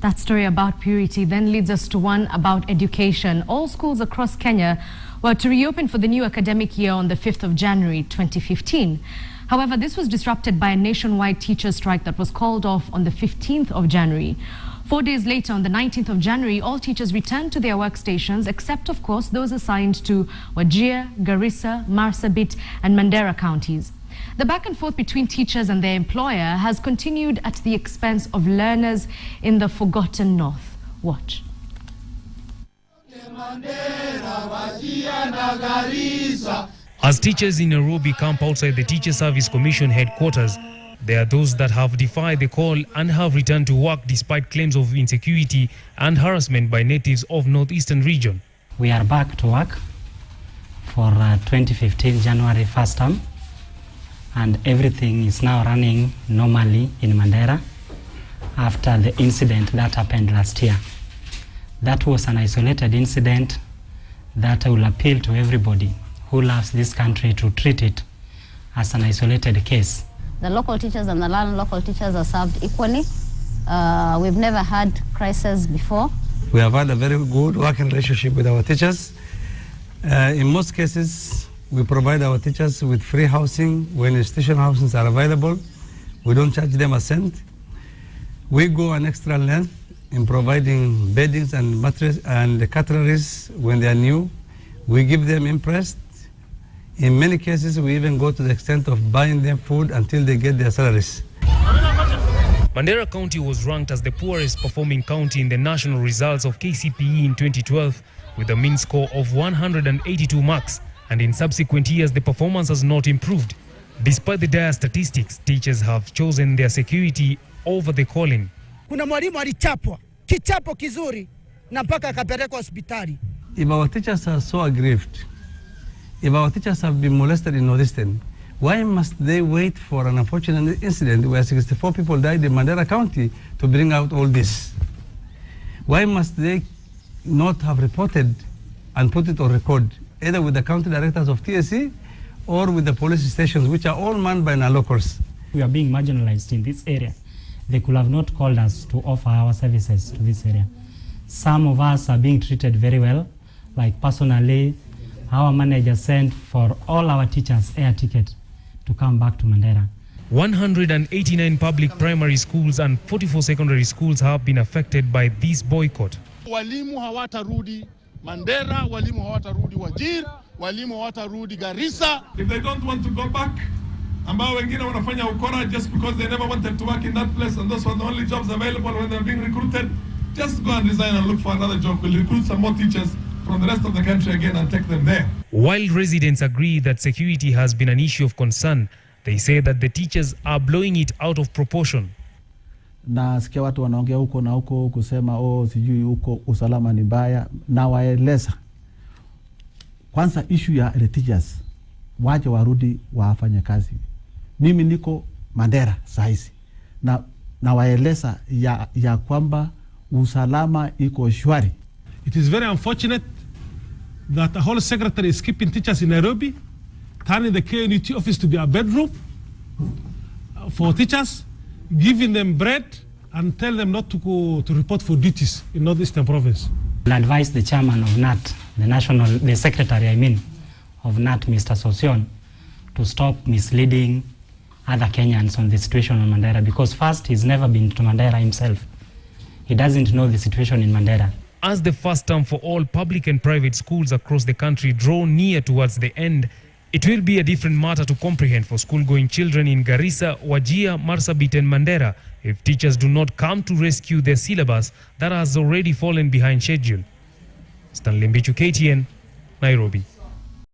That story about purity then leads us to one about education. All schools across Kenya were to reopen for the new academic year on the 5th of January 2015. However, this was disrupted by a nationwide teacher strike that was called off on the 15th of January. 4 days later, on the 19th of January, all teachers returned to their workstations, except, of course, those assigned to Wajir, Garissa, Marsabit and Mandera counties. The back and forth between teachers and their employer has continued at the expense of learners in the forgotten north. Watch. As teachers in Nairobi camp outside the Teacher Service Commission headquarters, there are those that have defied the call and have returned to work despite claims of insecurity and harassment by natives of northeastern region. We are back to work for 2015 January 1st term, and everything is now running normally in Mandera after the incident that happened last year. That was an isolated incident that I will appeal to everybody who loves this country to treat it as an isolated case. The local teachers and the non-local teachers are served equally. We've never had crisis before. We have had a very good working relationship with our teachers. In most cases, we provide our teachers with free housing when institutional housings are available. We don't charge them a cent. We go an extra length in providing beddings and mattresses and the cutleries when they are new. We give them interest. In many cases, we even go to the extent of buying them food until they get their salaries. Mandera County was ranked as the poorest performing county in the national results of KCPE in 2012 with a mean score of 182 marks, and in subsequent years the performance has not improved. Despite the dire statistics, teachers have chosen their security over the calling. Kuna mwalimu alichapwa kichapo kizuri na mpaka akapelekwa hospitali. If our teachers are so aggrieved, if our teachers have been molested in Northeastern, why must they wait for an unfortunate incident where 64 people died in Mandera County to bring out all this? Why must they not have reported and put it on record, either with the county directors of TSC or with the police stations, which are all manned by non-locals? We are being marginalized in this area. They could have not called us to offer our services to this area. Some of us are being treated very well, like personally, our manager sent for all our teachers air ticket to come back to Mandera. 189 public primary schools and 44 secondary schools have been affected by this boycott. Walimu hawatarudi Mandera, walimu hawatarudi Wajir, walimu hawatarudi Garissa. If they don't want to go back, ambao wengine wanafanya ukora just because they never wanted to work in that place and those were the only jobs available when they're being recruited, just go and resign and look for another job. We'll recruit some more teachers from the rest of the country again and take them there. While residents agree that security has been an issue of concern, they say that the teachers are blowing it out of proportion. Na sikia watu wanaongea huko na huko kusema sijui huko usalama ni mbaya, na waeleza kwanza issue ya the teachers waje warudi wafanye kazi. Mimi niko Mandera saizi na waeleza ya kwamba usalama iko shwari. It is very unfortunate that the whole secretary is keeping teachers in Nairobi, turning the KNUT office to be a bedroom for teachers, giving them bread and tell them not to go to report for duties in Northeastern Province. I advise the chairman of NAT, the secretary of NAT, Mr. Sosion, to stop misleading other Kenyans on the situation in Mandera, because first, he's never been to Mandera himself. He doesn't know the situation in Mandera. As the first term for all public and private schools across the country draw near towards the end, it will be a different matter to comprehend for school-going children in Garissa, Wajir, Marsabit and Mandera if teachers do not come to rescue their syllabus that has already fallen behind schedule. Stanley Mbichu, KTN, Nairobi.